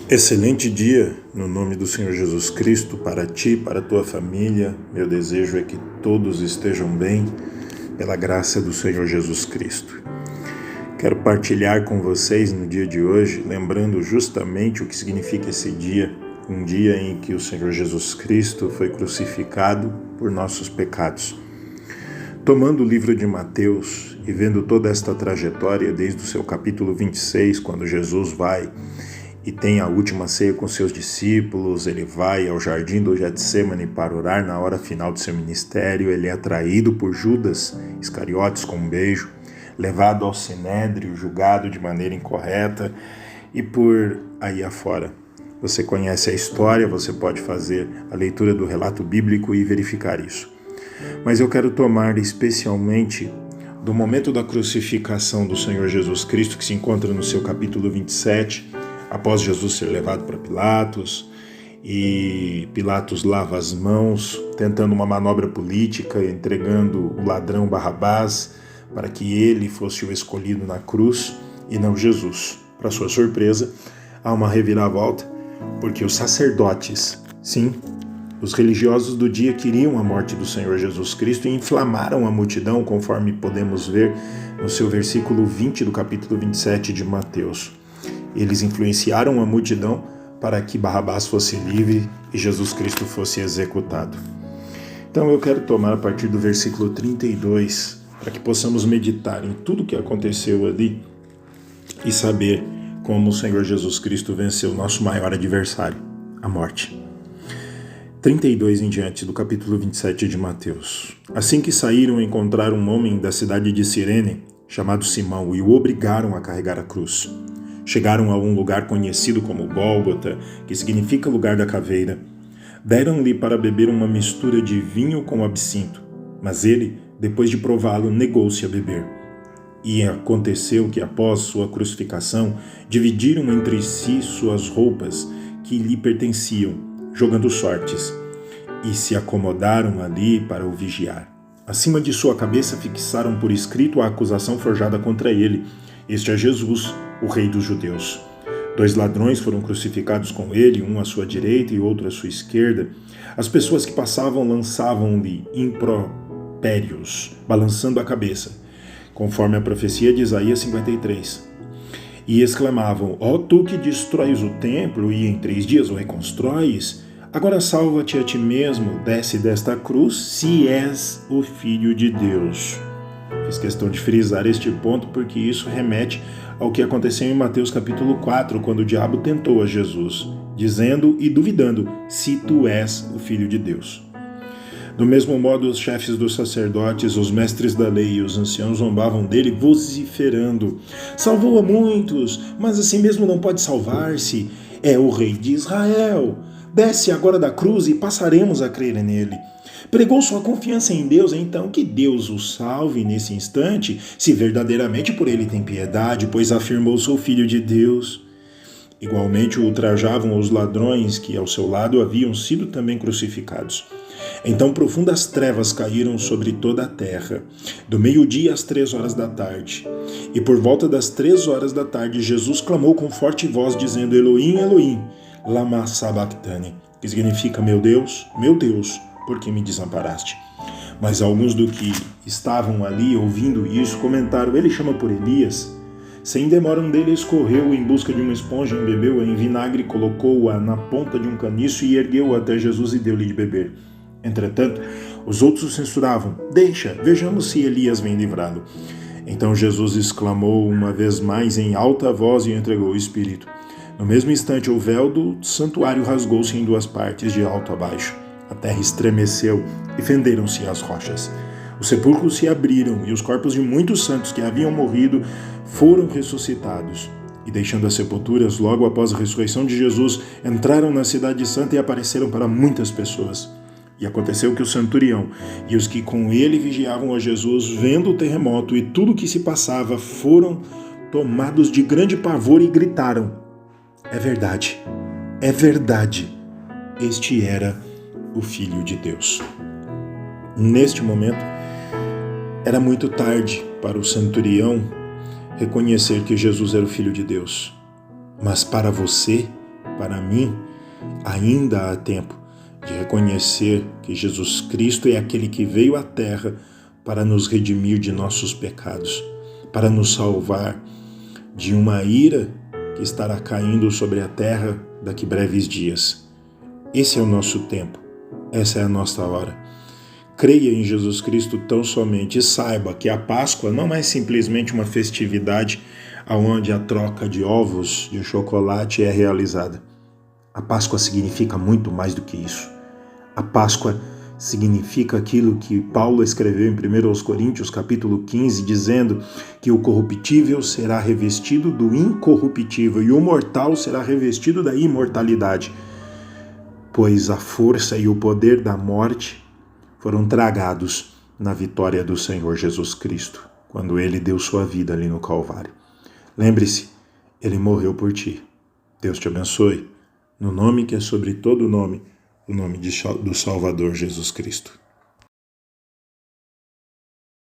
Excelente dia, no nome do Senhor Jesus Cristo, para ti, para a tua família. Meu desejo é que todos estejam bem, pela graça do Senhor Jesus Cristo. Quero partilhar com vocês no dia de hoje, lembrando justamente o que significa esse dia, um dia em que o Senhor Jesus Cristo foi crucificado por nossos pecados. Tomando o livro de Mateus e vendo toda esta trajetória desde o seu capítulo 26, quando Jesus vai e tem a última ceia com seus discípulos, ele vai ao jardim do Getsêmani para orar na hora final de seu ministério, ele é atraído por Judas Iscariotes com um beijo, levado ao Sinédrio, julgado de maneira incorreta e por aí afora. Você conhece a história, você pode fazer a leitura do relato bíblico e verificar isso. Mas eu quero tomar especialmente do momento da crucificação do Senhor Jesus Cristo, que se encontra no seu capítulo 27, após Jesus ser levado para Pilatos, e Pilatos lava as mãos, tentando uma manobra política, entregando o ladrão Barrabás para que ele fosse o escolhido na cruz e não Jesus. Para sua surpresa, há uma reviravolta, porque os sacerdotes, sim, os religiosos do dia queriam a morte do Senhor Jesus Cristo e inflamaram a multidão, conforme podemos ver no seu versículo 20 do capítulo 27 de Mateus. Eles influenciaram a multidão para que Barrabás fosse livre e Jesus Cristo fosse executado. Então eu quero tomar a partir do versículo 32, para que possamos meditar em tudo o que aconteceu ali e saber como o Senhor Jesus Cristo venceu o nosso maior adversário, a morte. 32 em diante do capítulo 27 de Mateus. Assim que saíram, encontraram um homem da cidade de Cirene, chamado Simão, e o obrigaram a carregar a cruz. Chegaram a um lugar conhecido como Gólgota, que significa lugar da caveira. Deram-lhe para beber uma mistura de vinho com absinto, mas ele, depois de prová-lo, negou-se a beber. E aconteceu que, após sua crucificação, dividiram entre si suas roupas que lhe pertenciam, jogando sortes, e se acomodaram ali para o vigiar. Acima de sua cabeça fixaram por escrito a acusação forjada contra ele: "Este é Jesus, o Rei dos Judeus." 2 ladrões foram crucificados com ele, um à sua direita e outro à sua esquerda. As pessoas que passavam lançavam-lhe impropérios, balançando a cabeça, conforme a profecia de Isaías 53. E exclamavam: "Ó tu que destróis o templo e em 3 dias o reconstróis, agora salva-te a ti mesmo, desce desta cruz, se és o Filho de Deus." Fiz questão de frisar este ponto porque isso remete ao que aconteceu em Mateus capítulo 4, quando o diabo tentou a Jesus, dizendo e duvidando: "Se tu és o Filho de Deus." Do mesmo modo, os chefes dos sacerdotes, os mestres da lei e os anciãos zombavam dele, vociferando: "Salvou a muitos, mas assim mesmo não pode salvar-se. É o Rei de Israel. Desce agora da cruz e passaremos a crer nele. Pregou sua confiança em Deus, então que Deus o salve nesse instante, se verdadeiramente por ele tem piedade, pois afirmou sou filho de Deus." Igualmente o ultrajavam os ladrões que ao seu lado haviam sido também crucificados. Então profundas trevas caíram sobre toda a terra, do meio-dia às 3 horas da tarde. E por volta das 3 horas da tarde, Jesus clamou com forte voz, dizendo: "Elohim, Elohim, lama sabachthani", que significa: meu Deus, por que me desamparaste?" Mas alguns do que estavam ali ouvindo isso comentaram: "Ele chama por Elias." Sem demora, um deles correu em busca de uma esponja, embebeu-a em vinagre, colocou-a na ponta de um caniço e ergueu-a até Jesus e deu-lhe de beber. Entretanto, os outros o censuravam: "Deixa, vejamos se Elias vem livrá-lo." Então Jesus exclamou uma vez mais em alta voz e entregou o Espírito. No mesmo instante, o véu do santuário rasgou-se em 2 partes, de alto a baixo. A terra estremeceu e fenderam-se as rochas. Os sepulcros se abriram e os corpos de muitos santos que haviam morrido foram ressuscitados. E deixando as sepulturas, logo após a ressurreição de Jesus, entraram na cidade santa e apareceram para muitas pessoas. E aconteceu que o centurião e os que com ele vigiavam a Jesus, vendo o terremoto e tudo o que se passava, foram tomados de grande pavor e gritaram: é verdade, este era o Filho de Deus." Neste momento, era muito tarde para o centurião reconhecer que Jesus era o Filho de Deus. Mas para você para mim, ainda há tempo de reconhecer que Jesus Cristo é aquele que veio à Terra para nos redimir de nossos pecados, para nos salvar de uma ira que estará caindo sobre a Terra daqui breves dias. Esse é o nosso tempo, essa é a nossa hora. Creia em Jesus Cristo tão somente e saiba que a Páscoa não é simplesmente uma festividade onde a troca de ovos de chocolate é realizada. A Páscoa significa muito mais do que isso. A Páscoa significa aquilo que Paulo escreveu em 1 Coríntios, capítulo 15, dizendo que o corruptível será revestido do incorruptível e o mortal será revestido da imortalidade, pois a força e o poder da morte foram tragados na vitória do Senhor Jesus Cristo, quando Ele deu sua vida ali no Calvário. Lembre-se, Ele morreu por ti. Deus te abençoe. No nome que é sobre todo nome, o nome do Salvador Jesus Cristo.